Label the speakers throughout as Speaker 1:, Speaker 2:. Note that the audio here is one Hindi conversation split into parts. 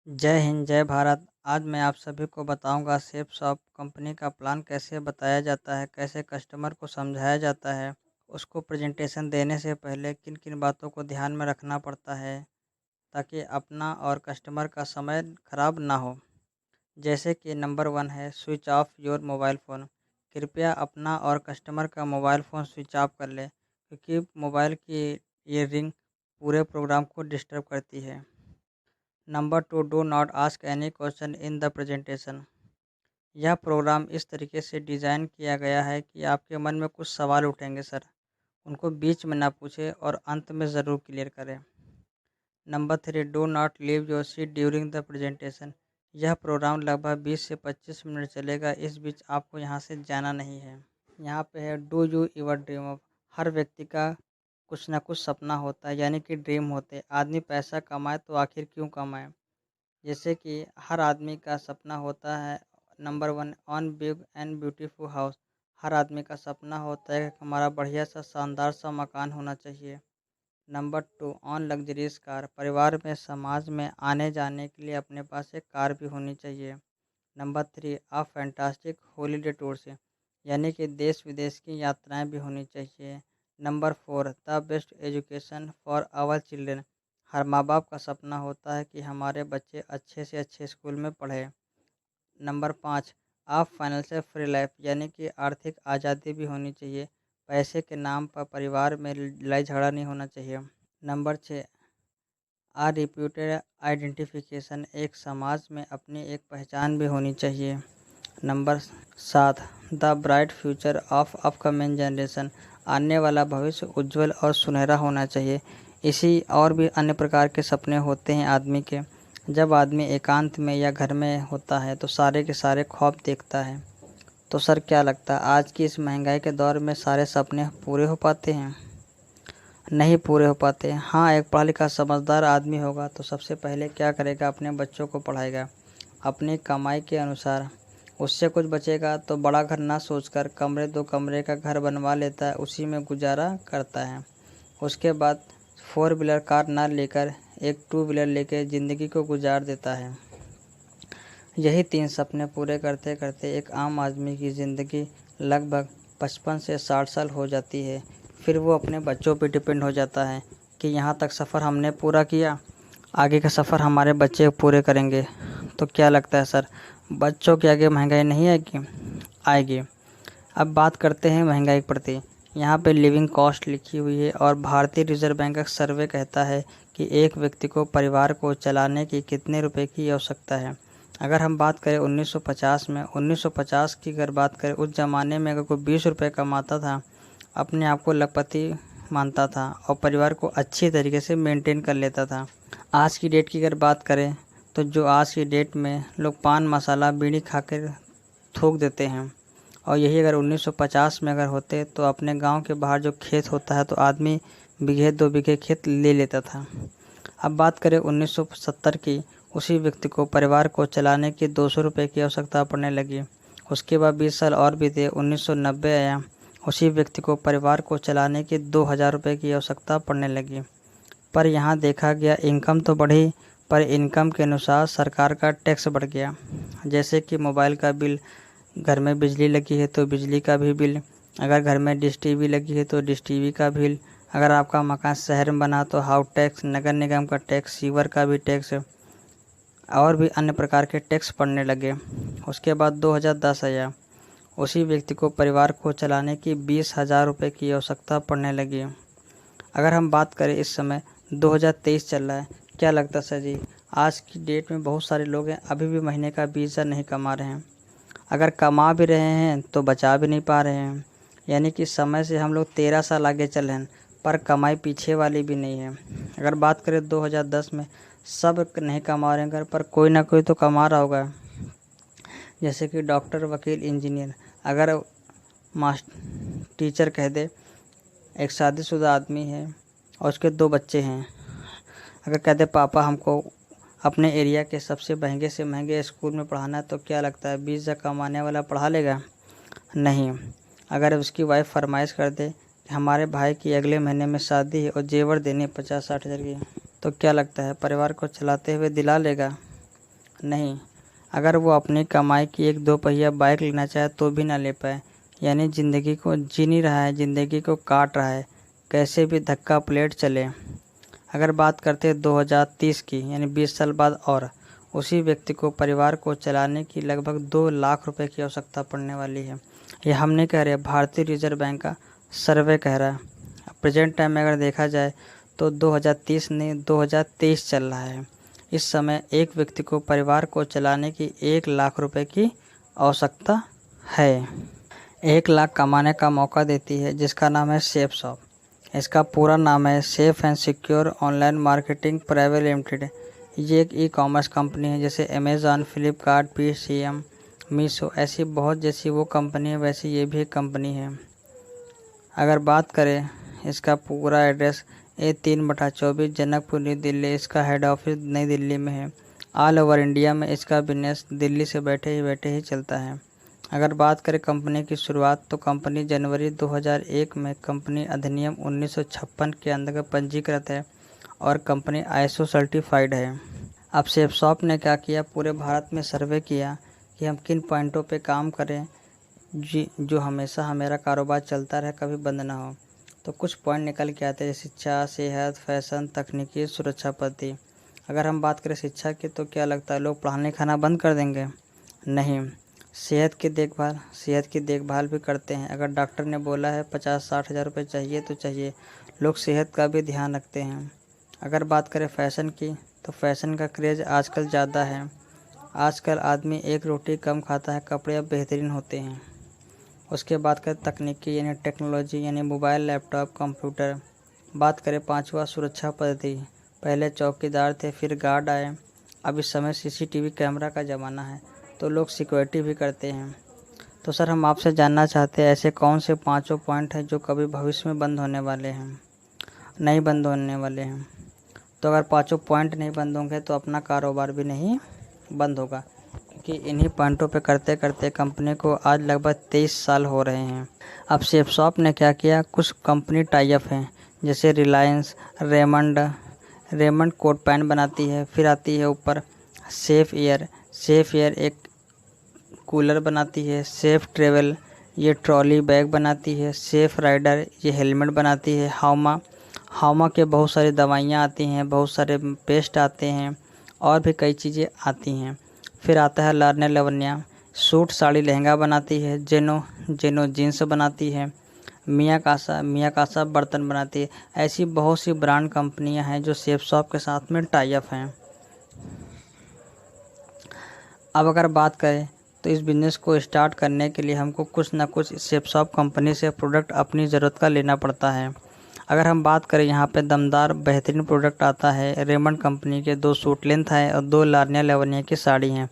Speaker 1: जय हिंद, जय भारत। आज मैं आप सभी को बताऊंगा सेफ शॉप कंपनी का प्लान कैसे बताया जाता है, कैसे कस्टमर को समझाया जाता है, उसको प्रेजेंटेशन देने से पहले किन-किन बातों को ध्यान में रखना पड़ता है ताकि अपना और कस्टमर का समय खराब ना हो। जैसे कि नंबर 1 है switch off your mobile phone. कृपया अपना और कस्टमर का मोबाइल फ़ोन स्विच ऑफ कर लें क्योंकि मोबाइल की ये रिंग पूरे प्रोग्राम को डिस्टर्ब करती है। Number 2, do not ask any question in the presentation. यह प्रोग्राम इस तरीके से डिज़ाइन किया गया है कि आपके मन में कुछ सवाल उठेंगे सर, उनको बीच में ना पूछें और अंत में ज़रूर क्लियर करें। Number 3, do not leave your seat during the presentation. यह प्रोग्राम लगभग 20 से 25 मिनट चलेगा, इस बीच आपको यहाँ से जाना नहीं है। यहाँ पे है do you your dream of. हर व्यक्ति का कुछ ना कुछ सपना होता है, यानी कि ड्रीम होते हैं। आदमी पैसा कमाए तो आखिर क्यों कमाए। जैसे कि हर आदमी का सपना होता है number 1, own big and beautiful house. हर आदमी का सपना होता है कि हमारा बढ़िया सा शानदार सा मकान होना चाहिए। Number 2, on luxurious car. परिवार में समाज में आने जाने के लिए अपने पास एक कार भी होनी चाहिए। Number 3, a fantastic holiday tour से, यानी कि देश विदेश की यात्राएं भी होनी चाहिए। Number 4, the best education for our children. हर माँ बाप का सपना होता है कि हमारे बच्चे अच्छे से अच्छे स्कूल में पढ़े। नंबर 5, आप फाइनेंशियल फ्री लाइफ, यानी कि आर्थिक आज़ादी भी होनी चाहिए। पैसे के नाम पर परिवार में लड़ाई झगड़ा नहीं होना चाहिए। नंबर 6, आ रिप्यूटेड आइडेंटिफिकेशन। एक समाज में अपनी एक पहचान भी होनी चाहिए। Number 7, the bright future of upcoming generation. आने वाला भविष्य उज्जवल और सुनहरा होना चाहिए। इसी और भी अन्य प्रकार के सपने होते हैं आदमी के। जब आदमी एकांत में या घर में होता है तो सारे के सारे ख्वाब देखता है। तो सर क्या लगता है आज की इस महंगाई के दौर में सारे सपने पूरे हो पाते हैं? नहीं पूरे हो पाते। हाँ, एक पढ़ा लिखा समझदार आदमी होगा तो सबसे पहले क्या करेगा, अपने बच्चों को पढ़ाएगा अपनी कमाई के अनुसार। उससे कुछ बचेगा तो बड़ा घर ना सोचकर कमरे 2 कमरे का घर बनवा लेता है, उसी में गुजारा करता है। उसके बाद 4 व्हीलर कार ना लेकर एक 2 व्हीलर लेकर ज़िंदगी को गुजार देता है। यही 3 सपने पूरे करते करते एक आम आदमी की ज़िंदगी लगभग 55 से 60 साल हो जाती है। फिर वो अपने बच्चों पे डिपेंड हो जाता है कि यहाँ तक सफ़र हमने पूरा किया, आगे का सफ़र हमारे बच्चे पूरे करेंगे। तो क्या लगता है सर, बच्चों के आगे महंगाई नहीं आएगी? आएगी। अब बात करते हैं महंगाई के प्रति। यहाँ पे लिविंग कॉस्ट लिखी हुई है और भारतीय रिजर्व बैंक का सर्वे कहता है कि एक व्यक्ति को परिवार को चलाने की कितने रुपए की आवश्यकता है। अगर हम बात करें 1950 में, 1950 की अगर बात करें, उस ज़माने में अगर कोई 20 रुपये कमाता था, अपने आप को लखपति मानता था और परिवार को अच्छी तरीके से मेंटेन कर लेता था। आज की डेट की अगर बात करें तो जो आज की डेट में लोग पान मसाला बीड़ी खाकर थूक देते हैं, और यही अगर 1950 में अगर होते तो अपने गांव के बाहर जो खेत होता है तो आदमी बीघे 2 बीघे खेत ले लेता था। अब बात करें 1970 की, उसी व्यक्ति को परिवार को चलाने की 200 रुपये की आवश्यकता पड़ने लगी। उसके बाद 20 साल और बीते, 1990 आया, उसी व्यक्ति को परिवार को चलाने की 2000 रुपये की आवश्यकता पड़ने लगी। पर यहाँ देखा गया इनकम तो बढ़ी, पर इनकम के अनुसार सरकार का टैक्स बढ़ गया। जैसे कि मोबाइल का बिल, घर में बिजली लगी है तो बिजली का भी बिल, अगर घर में डिश टीवी लगी है तो डिश टीवी का बिल, अगर आपका मकान शहर में बना तो हाउस टैक्स, नगर निगम का टैक्स, सीवर का भी टैक्स और भी अन्य प्रकार के टैक्स पड़ने लगे। उसके बाद 2010 आया, उसी व्यक्ति को परिवार को चलाने की 20,000 रुपये की आवश्यकता पड़ने लगी। अगर हम बात करें इस समय 2023 चल रहा है, क्या लगता है सर जी, आज की डेट में बहुत सारे लोग हैं अभी भी महीने का 20,000 नहीं कमा रहे हैं। अगर कमा भी रहे हैं तो बचा भी नहीं पा रहे हैं, यानी कि समय से हम लोग 13 साल आगे चल रहे हैं पर कमाई पीछे वाली भी नहीं है। अगर बात करें 2010 में, सब नहीं कमा रहे हैं घर पर, कोई ना कोई तो कमा रहा होगा। जैसे कि डॉक्टर, वकील, इंजीनियर। अगर टीचर कह दे, एक शादीशुदा आदमी है और उसके 2 बच्चे हैं, अगर कह दे पापा हमको अपने एरिया के सबसे महंगे से महंगे स्कूल में पढ़ाना है, तो क्या लगता है 20,000 कमाने वाला पढ़ा लेगा? नहीं। अगर उसकी वाइफ फरमाइश कर दे कि हमारे भाई की अगले महीने में शादी है और जेवर देने 50-60 हज़ार की, तो क्या लगता है परिवार को चलाते हुए दिला लेगा? नहीं, अगर वो अपनी कमाई की एक 2 पहिया बाइक लेना चाहे तो भी ना ले पाए। यानी ज़िंदगी को जी नहीं रहा है, ज़िंदगी को काट रहा है, कैसे भी धक्का प्लेट चले। अगर बात करते हैं 2030 की, यानी 20 साल बाद, और उसी व्यक्ति को परिवार को चलाने की लगभग 2 लाख रुपए की आवश्यकता पड़ने वाली है। ये हम नहीं कह रहे, भारतीय रिजर्व बैंक का सर्वे कह रहा है। प्रेजेंट टाइम में अगर देखा जाए तो 2030 नहीं 2023 चल रहा है। इस समय एक व्यक्ति को परिवार को चलाने की 1 लाख रुपए की आवश्यकता है। 1 लाख कमाने का मौका देती है, जिसका नाम है सेफ शॉप। इसका पूरा नाम है safe and secure online marketing private limited. ये एक ई-कॉमर्स कंपनी है, जैसे अमेज़ॉन, फ्लिपकार्ट, पेटीएम, मीशो, ऐसी बहुत जैसी वो कंपनी है, वैसे ये भी एक कंपनी है। अगर बात करें इसका पूरा एड्रेस A3/24 जनकपुर नई दिल्ली, इसका हेड ऑफिस नई दिल्ली में है। ऑल ओवर इंडिया में इसका बिजनेस दिल्ली से बैठे ही चलता है। अगर बात करें कंपनी की शुरुआत, तो कंपनी जनवरी 2001 में कंपनी अधिनियम 1956 के अंतर्गत पंजीकृत है और कंपनी ISO सर्टिफाइड है। अब सेफ शॉप ने क्या किया, पूरे भारत में सर्वे किया कि हम किन पॉइंटों पे काम करें जो हमेशा हमारा कारोबार चलता रहे, कभी बंद ना हो। तो कुछ पॉइंट निकल के आते हैं, शिक्षा, सेहत, फैशन, तकनीकी, सुरक्षा पद्धति। अगर हम बात करें शिक्षा की, तो क्या लगता है लोग पढ़ाने लिखाना बंद कर देंगे? नहीं। सेहत की देखभाल भी करते हैं। अगर डॉक्टर ने बोला है 50-60 हज़ार रुपये चाहिए तो चाहिए, लोग सेहत का भी ध्यान रखते हैं। अगर बात करें फ़ैशन की, तो फ़ैशन का क्रेज़ आजकल ज़्यादा है। आजकल आदमी एक रोटी कम खाता है, कपड़े अब बेहतरीन होते हैं। उसके बाद करें तकनीकी, यानी टेक्नोलॉजी, यानी मोबाइल, लैपटॉप, कंप्यूटर। बात करें 5वां, सुरक्षा पद्धति। पहले चौकीदार थे, फिर गार्ड आए, अब इस समय CCTV कैमरा का ज़माना है, तो लोग सिक्योरिटी भी करते हैं। तो सर, हम आपसे जानना चाहते हैं ऐसे कौन से 5 पॉइंट हैं जो कभी भविष्य में बंद होने वाले हैं? नहीं बंद होने वाले हैं। तो अगर 5 पॉइंट नहीं बंद होंगे तो अपना कारोबार भी नहीं बंद होगा, क्योंकि इन्हीं पॉइंटों पे करते करते कंपनी को आज लगभग 23 साल हो रहे हैं। अब सेफ शॉप ने क्या किया, कुछ कंपनी टाई अप हैं, जैसे रिलायंस, रेमंड कोट पैंट बनाती है। फिर आती है ऊपर सेफ एयर एक कूलर बनाती है। सेफ ट्रेवल, ये ट्रॉली बैग बनाती है। सेफ राइडर, ये हेलमेट बनाती है। हामा के बहुत सारी दवाइयाँ आती हैं, बहुत सारे पेस्ट आते हैं, और भी कई चीज़ें आती हैं। फिर आता है लावण्या, सूट साड़ी लहंगा बनाती है। जेनो जीन्स बनाती है। मियाकासा बर्तन बनाती है। ऐसी बहुत सी ब्रांड कंपनियां हैं जो सेफ शॉप के साथ में टाई अप हैं। अब अगर बात करें तो इस बिज़नेस को स्टार्ट करने के लिए हमको कुछ ना कुछ सेफ शॉप कंपनी से प्रोडक्ट अपनी ज़रूरत का लेना पड़ता है। अगर हम बात करें, यहाँ पे दमदार बेहतरीन प्रोडक्ट आता है। रेमंड कंपनी के 2 सूट लेंथ है और 2 लावण्या की साड़ी हैं।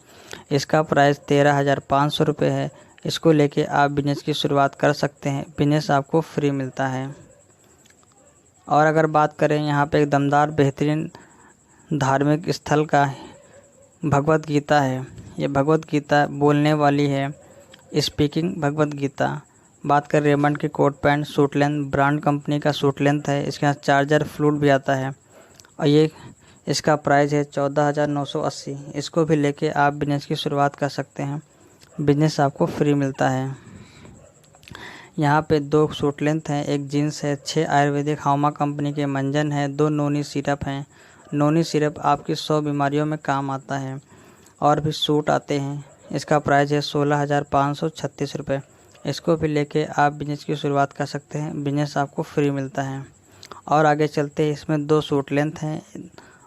Speaker 1: इसका प्राइस 13,500 रुपये है। इसको लेके आप बिज़नेस की शुरुआत कर सकते हैं। बिज़नेस आपको फ्री मिलता है। और अगर बात करें, यहाँ पे एक दमदार बेहतरीन धार्मिक स्थल का भगवत गीता है। ये भगवत गीता बोलने वाली है, स्पीकिंग भगवत गीता। बात करें रेमंड की coat pant suit length, brand company का सूट लेंथ है। इसके साथ चार्जर फ्लूट भी आता है और ये इसका प्राइस है 14,980। इसको भी लेके आप बिज़नेस की शुरुआत कर सकते हैं। बिज़नेस आपको फ्री मिलता है। यहाँ पे 2 सूट लेंथ हैं, एक जीन्स है, 6 आयुर्वेदिक हामा कंपनी के मंजन है, 2 नोनी सिरप हैं। नोनी सिरप आपकी 100 बीमारियों में काम आता है। और भी सूट आते हैं। इसका प्राइस है 16,536 रुपये। इसको भी लेके आप बिज़नेस की शुरुआत कर सकते हैं। बिज़नेस आपको फ्री मिलता है। और आगे चलते हैं, इसमें 2 सूट लेंथ हैं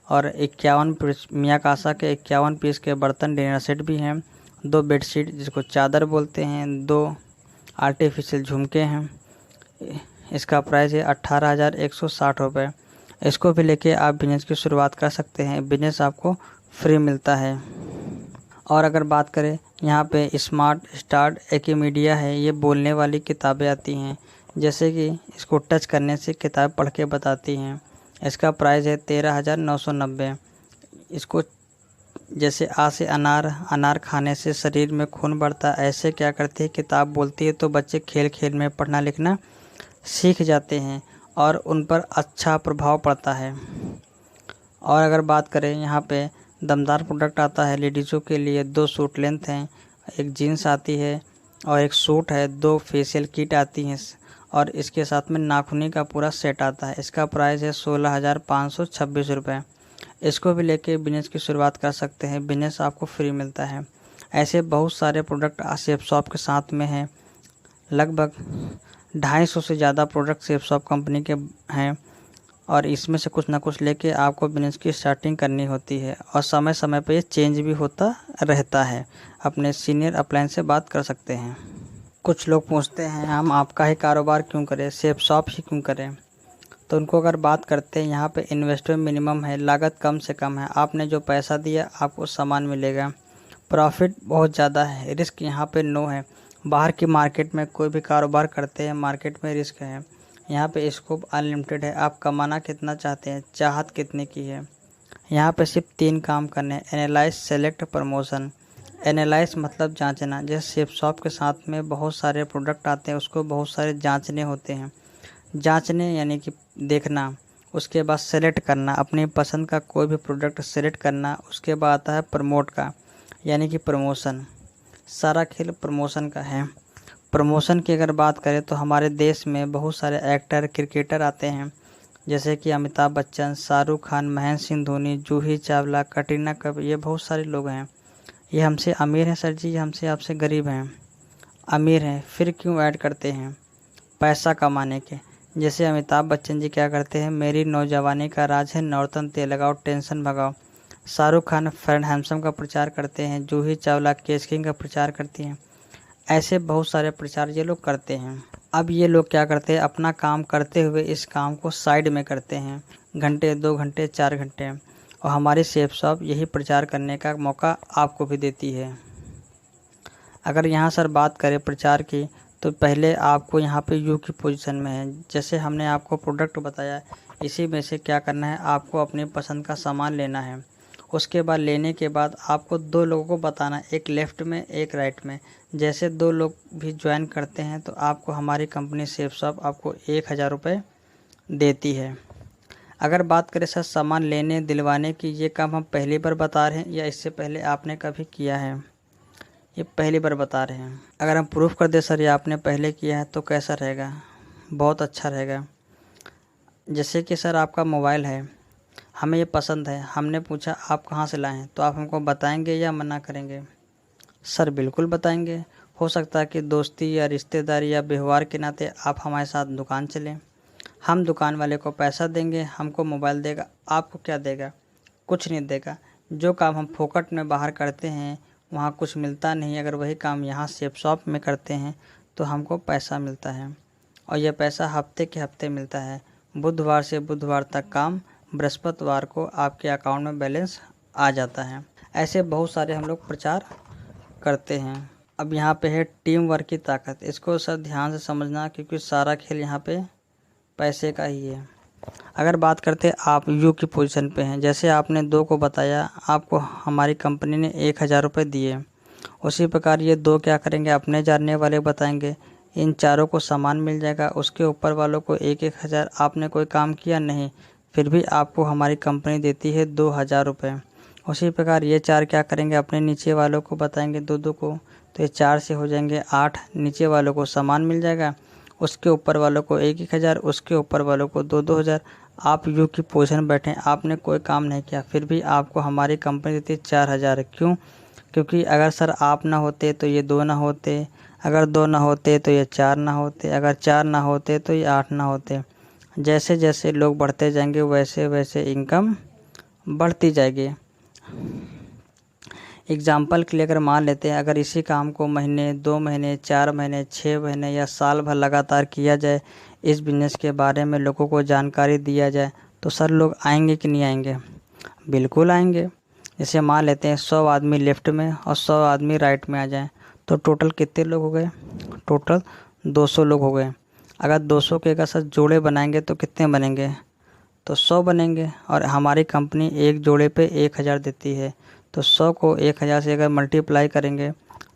Speaker 1: और 51 पीस मियाकासा के 51 पीस के बर्तन डिनर सेट भी हैं। 2 बेडशीट जिसको चादर बोलते हैं, 2 आर्टिफिशियल झुमके हैं। इसका प्राइस है 18,160 रुपये। इसको भी लेके आप बिज़नेस की शुरुआत कर सकते हैं। बिज़नेस आपको फ्री मिलता है। और अगर बात करें, यहाँ पे स्मार्ट स्टार्ट एकीमीडिया है। ये बोलने वाली किताबें आती हैं, जैसे कि इसको टच करने से किताब पढ़ के बताती हैं। इसका प्राइस है 13,990। इसको जैसे आ से अनार खाने से शरीर में खून बढ़ता, ऐसे क्या करती है किताब बोलती है, तो बच्चे खेल खेल में पढ़ना लिखना सीख जाते हैं और उन पर अच्छा प्रभाव पड़ता है। और अगर बात करें यहाँ पे दमदार प्रोडक्ट आता है। लेडीज़ों के लिए 2 सूट लेंथ हैं, एक जीन्स आती है और एक सूट है, 2 फेशियल किट आती हैं और इसके साथ में नाखूनी का पूरा सेट आता है। इसका प्राइस है 16,526 रुपये। इसको भी लेके बिज़नेस की शुरुआत कर सकते हैं, बिज़नेस आपको फ्री मिलता है। ऐसे बहुत सारे प्रोडक्ट शेफ शॉप के साथ में हैं। लगभग 250 से ज़्यादा प्रोडक्ट शेफ शॉप कंपनी के हैं और इसमें से कुछ ना कुछ लेके आपको बिज़नेस की स्टार्टिंग करनी होती है और समय समय पे ये चेंज भी होता रहता है। अपने सीनियर अपलाइन से बात कर सकते हैं। कुछ लोग पूछते हैं हम आपका ही कारोबार क्यों करें, शेफ शॉप ही क्यों करें। तो उनको अगर बात करते हैं, यहाँ पे इन्वेस्टमेंट मिनिमम है, लागत कम से कम है। आपने जो पैसा दिया आपको सामान मिलेगा। प्रॉफिट बहुत ज़्यादा है, रिस्क यहाँ पे नो है। बाहर की मार्केट में कोई भी कारोबार करते हैं, मार्केट में रिस्क है। यहाँ पे स्कोप अनलिमिटेड है। आप कमाना कितना चाहते हैं, चाहत कितने की है। यहाँ पे सिर्फ 3 काम करने हैं, एनालाइज, सेलेक्ट, प्रमोशन। एनालाइज मतलब जांचना। जैसे शेफ शॉप के साथ में बहुत सारे प्रोडक्ट आते हैं, उसको बहुत सारे जांचने होते हैं। जांचने यानी कि देखना। उसके बाद सेलेक्ट करना, अपनी पसंद का कोई भी प्रोडक्ट सेलेक्ट करना। उसके बाद आता है प्रमोट का, यानी कि प्रमोशन। सारा खेल प्रमोशन का है। प्रमोशन की अगर बात करें तो हमारे देश में बहुत सारे एक्टर, क्रिकेटर आते हैं, जैसे कि अमिताभ बच्चन, शाहरुख खान, महेंद्र सिंह धोनी, जूही चावला, कटरीना कैफ, ये बहुत सारे लोग हैं। ये हमसे अमीर हैं सर जी, ये हमसे आपसे गरीब हैं। अमीर हैं फिर क्यों ऐड करते हैं, पैसा कमाने के। जैसे अमिताभ बच्चन जी क्या करते हैं, मेरी नौजवानी का राज है नौरतन तेल लगाओ टेंशन भगाओ। Shahrukh Khan fair and handsome का प्रचार करते हैं, जूही चावला केश किंग का प्रचार करती हैं। ऐसे बहुत सारे प्रचार ये लोग करते हैं। अब ये लोग क्या करते हैं, अपना काम करते हुए इस काम को साइड में करते हैं, घंटे 2 घंटे 4 घंटे। और हमारी शेफ शॉप यही प्रचार करने का मौका आपको भी देती है। अगर यहाँ सर बात करें प्रचार की, तो पहले आपको यहाँ पे यू की पोजीशन में है। जैसे हमने आपको प्रोडक्ट बताया, इसी में से क्या करना है, आपको अपनी पसंद का सामान लेना है। उसके बाद लेने के बाद आपको 2 लोगों को बताना, एक लेफ़्ट में एक राइट में। जैसे 2 लोग भी ज्वाइन करते हैं तो आपको हमारी कंपनी शेफ शॉप आपको 1,000 रुपये देती है। अगर बात करें सर सामान लेने दिलवाने की, ये काम हम पहली बार बता रहे हैं या इससे पहले आपने कभी किया है? ये पहली बार बता रहे हैं। अगर हम प्रूफ कर दें सर ये आपने पहले किया है तो कैसा रहेगा? बहुत अच्छा रहेगा। जैसे कि सर आपका मोबाइल है, हमें ये पसंद है, हमने पूछा आप कहाँ से लाए हैं, तो आप हमको बताएंगे या मना करेंगे? सर बिल्कुल बताएंगे। हो सकता है कि दोस्ती या रिश्तेदारी या व्यवहार के नाते आप हमारे साथ दुकान चलें। हम दुकान वाले को पैसा देंगे, हमको मोबाइल देगा। आपको क्या देगा? कुछ नहीं देगा। जो काम हम फोकट में बाहर करते हैं वहाँ कुछ मिलता नहीं। अगर वही काम यहाँ शेफ शॉप में करते हैं तो हमको पैसा मिलता है और यह पैसा हफ्ते के हफ्ते मिलता है। बुधवार से बुधवार तक काम, बृहस्पतिवार को आपके अकाउंट में बैलेंस आ जाता है। ऐसे बहुत सारे हम लोग प्रचार करते हैं। अब यहाँ पे है टीम वर्क की ताकत। इसको सर ध्यान से समझना, क्योंकि सारा खेल यहाँ पे पैसे का ही है। अगर बात करते आप यू की पोजीशन पे हैं, जैसे आपने 2 को बताया, आपको हमारी कंपनी ने 1,000 रुपये दिए। उसी प्रकार ये 2 क्या करेंगे, अपने जानने वाले बताएंगे। इन चारों को सामान मिल जाएगा, उसके ऊपर वालों को 1-1 हज़ार। आपने कोई काम किया नहीं, फिर भी आपको हमारी कंपनी देती है 2,000 रुपये। उसी प्रकार ये 4 क्या करेंगे, अपने नीचे वालों को बताएंगे 2-2 को, तो ये 4 से हो जाएंगे 8। नीचे वालों को सामान मिल जाएगा, उसके ऊपर वालों को 1-1 हज़ार, उसके ऊपर वालों को 2-2 हज़ार। आप यू की पोजीशन बैठे, आपने कोई काम नहीं किया, फिर भी आपको हमारी कंपनी देती है 4,000। क्यों? क्योंकि अगर सर आप ना होते तो ये 2 ना होते, अगर 2 ना होते तो ये 4 ना होते, अगर 4 ना होते तो ये 8 ना होते। जैसे जैसे लोग बढ़ते जाएंगे वैसे वैसे इनकम बढ़ती जाएगी। एग्ज़ाम्पल के लिए अगर मान लेते हैं, अगर इसी काम को महीने, 2 महीने, 4 महीने, 6 महीने या साल भर लगातार किया जाए, इस बिज़नेस के बारे में लोगों को जानकारी दिया जाए, तो सर लोग आएंगे कि नहीं आएंगे? बिल्कुल आएंगे। जैसे मान लेते हैं 100 आदमी लेफ़्ट में और 100 आदमी राइट में आ जाएं, तो टोटल कितने लोग हो गए? टोटल 200 लोग हो गए। अगर 200 के अगर सर जोड़े बनाएंगे तो कितने बनेंगे? तो 100 बनेंगे। और हमारी कंपनी एक जोड़े पे 1,000 देती है, तो 100 को 1,000 से अगर मल्टीप्लाई करेंगे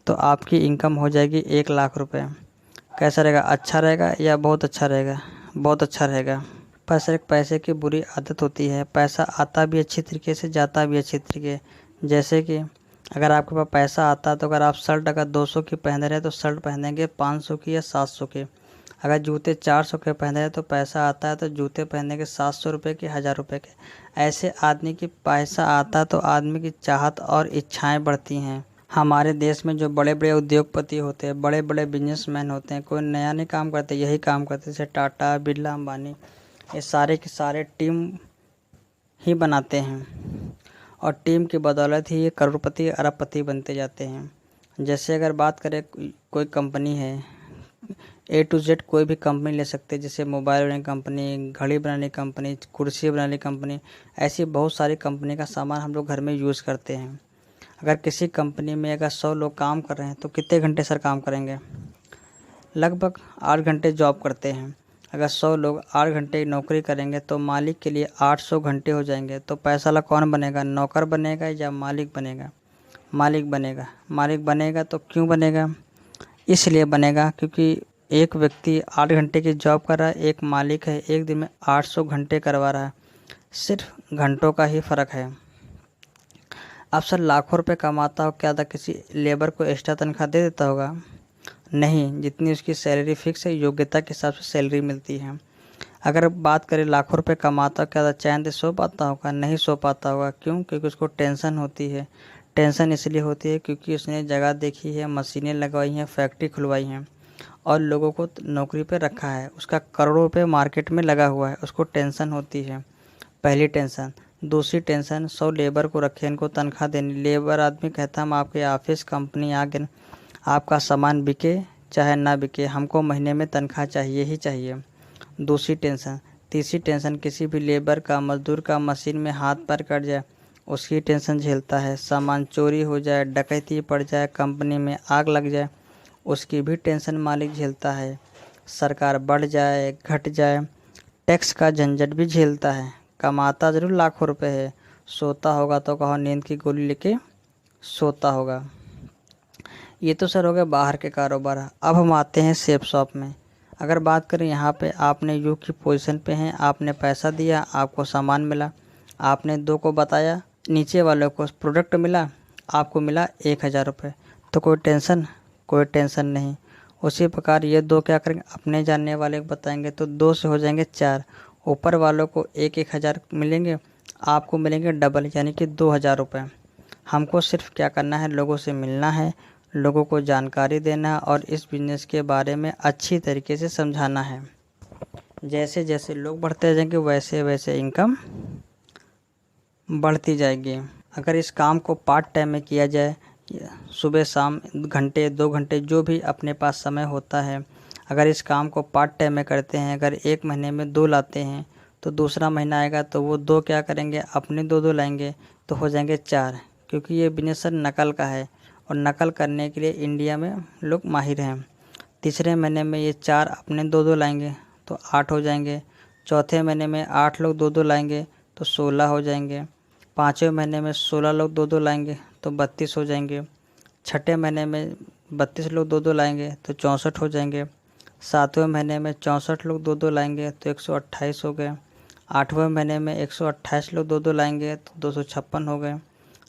Speaker 1: तो आपकी इनकम हो जाएगी 1,00,000 रुपये। कैसा रहेगा? अच्छा रहेगा या बहुत अच्छा रहेगा? बहुत अच्छा रहेगा। पर सर एक पैसे की बुरी आदत होती है, पैसा आता भी अच्छी तरीके से, जाता भी अच्छी तरीके। जैसे कि अगर आपके पास पैसा आता है तो अगर आप शर्ट अगर 200 की पहन रहे हैं तो शर्ट पहनेंगे 500 की या 700 की। अगर जूते 400 के पहन रहे हैं तो पैसा आता है तो जूते पहनेंगे 700 रुपये के, 1000 रुपये के। ऐसे आदमी की पैसा आता है तो आदमी की चाहत और इच्छाएं बढ़ती हैं। हमारे देश में जो बड़े बड़े उद्योगपति होते हैं, बड़े बड़े बिजनेसमैन होते हैं, कोई नया नहीं काम करते, यही काम करते, जैसे टाटा, बिरला, अंबानी, ये सारे के सारे टीम ही बनाते हैं और टीम की बदौलत ही ये करोड़पति अरबपति बनते जाते हैं। जैसे अगर बात करें कोई कंपनी है, A to Z कोई भी कंपनी ले सकते हैं, जैसे मोबाइल बनाने कंपनी, घड़ी बनाने कंपनी, कुर्सी बनाने कंपनी, ऐसी बहुत सारी कंपनी का सामान हम लोग घर में यूज़ करते हैं। अगर किसी कंपनी में अगर 100 लोग काम कर रहे हैं तो कितने घंटे सर काम करेंगे? लगभग 8 घंटे जॉब करते हैं। अगर 100 लोग 8 घंटे की नौकरी करेंगे तो मालिक के लिए 800 घंटे हो जाएंगे। तो पैसा वाला कौन बनेगा? नौकर बनेगा या मालिक बनेगा? मालिक बनेगा। मालिक बनेगा तो क्यों बनेगा? इसलिए बनेगा क्योंकि एक व्यक्ति 8 घंटे की जॉब कर रहा है, एक मालिक है एक दिन में 800 घंटे करवा रहा है। सिर्फ घंटों का ही फ़र्क है। अब सर लाखों रुपए कमाता हो, क्या था किसी लेबर को एक्स्ट्रा तनख्वाह दे देता होगा? नहीं, जितनी उसकी सैलरी फिक्स है, योग्यता के हिसाब से सैलरी मिलती है। अगर बात करें लाखों रुपए कमाता, क्या था चैन से सो पाता होगा? नहीं सो पाता होगा। क्यों? क्योंकि उसको टेंशन होती है। टेंशन इसलिए होती है क्योंकि उसने जगह देखी है, मशीनें लगवाई हैं, फैक्ट्री खुलवाई हैं और लोगों को नौकरी पे रखा है। उसका करोड़ों रुपये मार्केट में लगा हुआ है, उसको टेंशन होती है। पहली टेंशन। दूसरी टेंशन, 100 लेबर को रखे, इनको तनख्वाह देनी। लेबर आदमी कहता है हम आपके ऑफिस कंपनी आ गए, आपका सामान बिके चाहे ना बिके, हमको महीने में तनख्वाह चाहिए ही चाहिए। दूसरी टेंशन। तीसरी टेंशन, किसी भी लेबर का, मजदूर का मशीन में हाथ पैर कट जाए, उसकी टेंशन झेलता है। सामान चोरी हो जाए, डकैती पड़ जाए, कंपनी में आग लग जाए, उसकी भी टेंशन मालिक झेलता है। सरकार बढ़ जाए घट जाए, टैक्स का झंझट भी झेलता है। कमाता ज़रूर लाखों रुपए है, सोता होगा तो कहो नींद की गोली लेके सोता होगा। ये तो सर हो गया बाहर के कारोबार। अब हम आते हैं सेफ शॉप में। अगर बात करें यहाँ पे आपने यू की पोजीशन पे हैं, आपने पैसा दिया, आपको सामान मिला, आपने 2 को बताया, नीचे वालों को प्रोडक्ट मिला, आपको मिला 1000 रुपये। तो कोई टेंशन? कोई टेंशन नहीं। उसी प्रकार ये 2 क्या करेंगे, अपने जानने वाले को बताएंगे तो 2 से हो जाएंगे 4। ऊपर वालों को 1-1000 मिलेंगे, आपको मिलेंगे डबल, यानी कि 2000 रुपये। हमको सिर्फ क्या करना है, लोगों से मिलना है, लोगों को जानकारी देना है और इस बिज़नेस के बारे में अच्छी तरीके से समझाना है। जैसे जैसे लोग बढ़ते जाएंगे वैसे वैसे इनकम बढ़ती जाएगी। अगर इस काम को पार्ट टाइम में किया जाए, सुबह शाम घंटे 2 घंटे जो भी अपने पास समय होता है, अगर इस काम को पार्ट टाइम में करते हैं, अगर 1 महीने में 2 लाते हैं तो दूसरा महीना आएगा तो वो 2 क्या करेंगे, अपने 2-2 लाएंगे तो हो जाएंगे 4। क्योंकि ये बिजनेस सर नकल का है और नकल करने के लिए इंडिया में लोग माहिर हैं। तीसरे महीने में ये 4 अपने 2-2 लाएंगे तो 8 हो जाएंगे। चौथे महीने में 8 लोग 2-2 लाएंगे तो 16 हो जाएंगे। पाँचवें महीने में 16 लोग 2-2 लाएंगे तो 32 हो जाएंगे। छठे महीने में 32 लोग 2-2 लाएंगे तो 64 हो जाएंगे। सातवें महीने में 64 लोग 2-2 लाएंगे तो 128 हो गए। आठवें महीने में 128 लोग 2-2 लाएंगे तो 256 हो गए।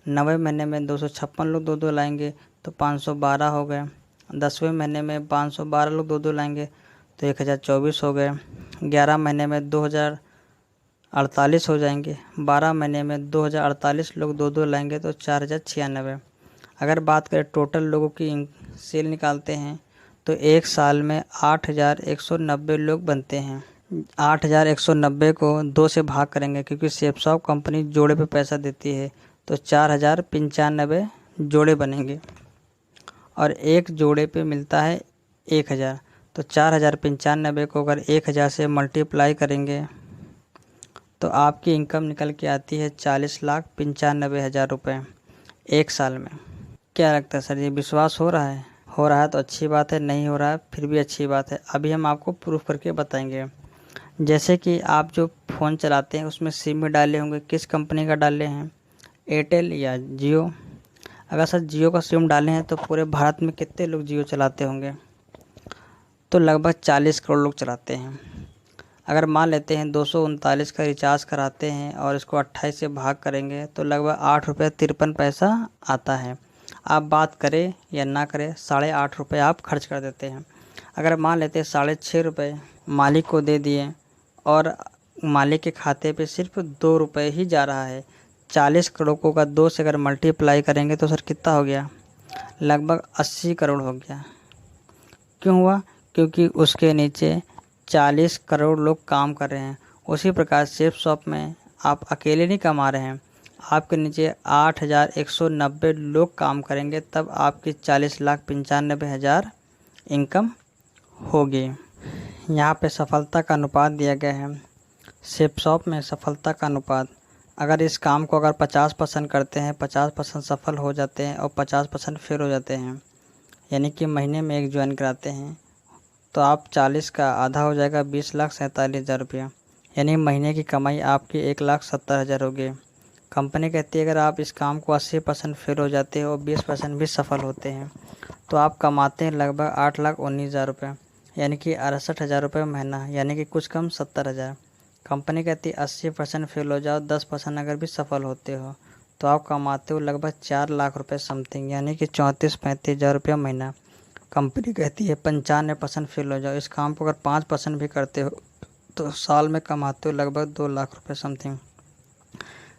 Speaker 1: 9वें महीने में 256 लोग 2-2 लाएंगे तो 512 हो गए। 10वें महीने में 512 लोग 2-2 लाएंगे तो 1024 हो गए। 11 महीने में 2048 हो जाएंगे। 12 महीने में 2048 लोग 2-2 लाएंगे तो 4096। अगर बात करें टोटल लोगों की सेल निकालते हैं तो एक साल में 8190 लोग बनते हैं। 8190 को 2 से भाग करेंगे क्योंकि सेफसॉप कंपनी जोड़े पे पैसा देती है तो 4095 जोड़े बनेंगे और एक जोड़े पे मिलता है 1000। तो 4095 को अगर 1000 से मल्टीप्लाई करेंगे तो आपकी इनकम निकल के आती है 40,95,000 रुपये एक साल में। क्या लगता है सर, ये विश्वास हो रहा है? हो रहा है तो अच्छी बात है, नहीं हो रहा है फिर भी अच्छी बात है। अभी हम आपको प्रूफ करके बताएंगे। जैसे कि आप जो फ़ोन चलाते हैं उसमें सिम भी डाले होंगे, किस कंपनी का डाले हैं, एयरटेल या जियो? अगर सर जियो का सिम डाले हैं तो पूरे भारत में कितने लोग जियो चलाते होंगे? तो लगभग 40 करोड़ लोग चलाते हैं। अगर मान लेते हैं 239 का रिचार्ज कराते हैं और इसको 28 से भाग करेंगे तो लगभग 8 रुपये 53 पैसा आता है। आप बात करें या ना करें, 8.5 रुपये आप खर्च कर देते हैं। अगर मान लेते हैं 6.5 रुपये मालिक को दे दिए और मालिक के खाते पे सिर्फ 2 रुपये ही जा रहा है, 40 करोड़ का 2 से अगर मल्टीप्लाई करेंगे तो सर कितना हो गया? लगभग 80 करोड़ हो गया। क्यों हुआ? क्योंकि उसके नीचे 40 करोड़ लोग काम कर रहे हैं। उसी प्रकार सेफ शॉप में आप अकेले नहीं कमा रहे हैं, आपके नीचे 8,190 लोग काम करेंगे, तब आपकी 40,95,000 इनकम होगी। यहाँ पे सफलता का अनुपात दिया गया है। सेफ शॉप में सफलता का अनुपात, अगर इस काम को अगर 50% करते हैं, 50% सफल हो जाते हैं और 50% फेल हो जाते हैं, यानी कि महीने में एक ज्वाइन कराते हैं, तो आप 40 का आधा हो जाएगा 20,47,000 रुपया, यानी महीने की कमाई आपकी 1,70,000 होगी। कंपनी कहती है अगर आप इस काम को 80% फेल हो जाते हैं और 20% भी सफल होते हैं तो आप कमाते हैं लगभग 8,19,000 रुपये, यानी कि 68,000 रुपये महीना, यानी कि कुछ कम 70,000। कंपनी कहती है 80% फेल हो जाओ, 10% अगर भी सफल होते हो तो आप कमाते हो लगभग 4 लाख रुपये समथिंग, यानी कि 34-35,000 रुपया महीना। कंपनी कहती है 95% फेल हो जाओ, इस काम को अगर 5% भी करते हो तो साल में कमाते हो लगभग 2 लाख रुपये समथिंग।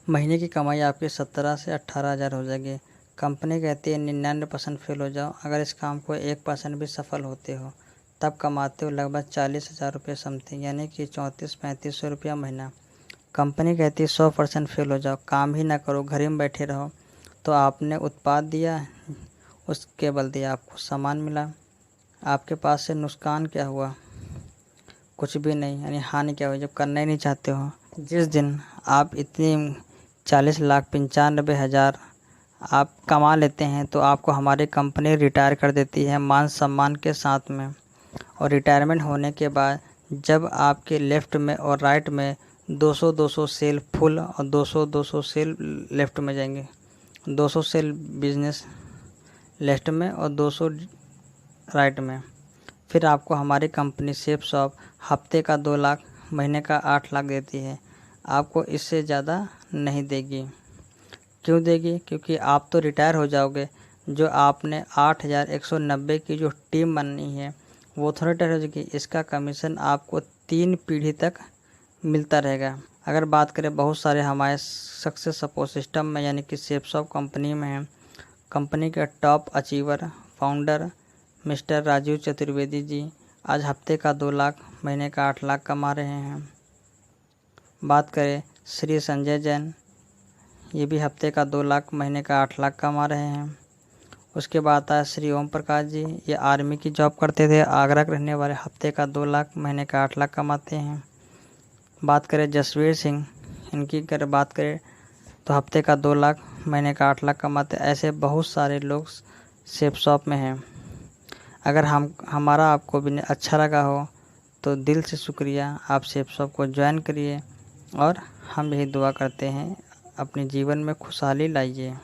Speaker 1: महीने की कमाई आपकी 17 से 18,000 हो जाएगी। कंपनी कहती है 99% फेल हो जाओ, अगर इस काम को 1% भी सफल होते हो तब कमाते हो लगभग 40,000 रुपये समथिंग, यानी कि 34-3500 रुपया महीना। कंपनी कहती है 100% फेल हो जाओ, काम ही ना करो, घर में बैठे रहो, तो आपने उत्पाद दिया, उसके बदले आपको सामान मिला, आपके पास से नुकसान क्या हुआ? कुछ भी नहीं, यानी हानि क्या हुई? जब करना ही नहीं चाहते हो। जिस दिन आप इतनी 40,95,000 आप कमा लेते हैं तो आपको हमारी कंपनी रिटायर कर देती है मान सम्मान के साथ में। और रिटायरमेंट होने के बाद जब आपके लेफ़्ट में और राइट में 200-200 सेल फुल और 200-200 सेल लेफ़्ट में जाएंगे, 200 सेल बिजनेस लेफ़्ट में और 200 राइट में, फिर आपको हमारी कंपनी सेफ शॉप हफ्ते का 2 लाख, महीने का 8 लाख देती है। आपको इससे ज़्यादा नहीं देगी। क्यों देगी? क्योंकि आप तो रिटायर हो जाओगे, जो आपने 8,190 की जो टीम बननी है वो थोड़ी रिटायर हो जाएगी। इसका कमीशन आपको 3 पीढ़ी तक मिलता रहेगा। अगर बात करें बहुत सारे हमारे सक्सेस सपोर्ट सिस्टम में, यानी कि सेफ शॉप कंपनी में है, कंपनी के top achiever founder mister Rajiv Chaturvedi ji आज हफ्ते का 2 लाख, महीने का 8 लाख कमा रहे हैं। बात करें श्री संजय जैन, ये भी हफ्ते का 2 लाख, महीने का 8 लाख कमा रहे हैं। उसके बाद आता है श्री ओम प्रकाश जी, ये आर्मी की जॉब करते थे, आगरा के रहने वाले, हफ्ते का 2 लाख, महीने का 8 लाख कमाते हैं। बात करें जसवीर सिंह, इनकी अगर बात करें तो हफ्ते का 2 लाख, महीने का 8 लाख कमाते। ऐसे बहुत सारे लोग सेफ शॉप में हैं। अगर हमारा आपको भी अच्छा लगा हो तो दिल से शुक्रिया, आप सेफ शॉप को ज्वाइन करिए और हम यही दुआ करते हैं अपने जीवन में खुशहाली लाइए।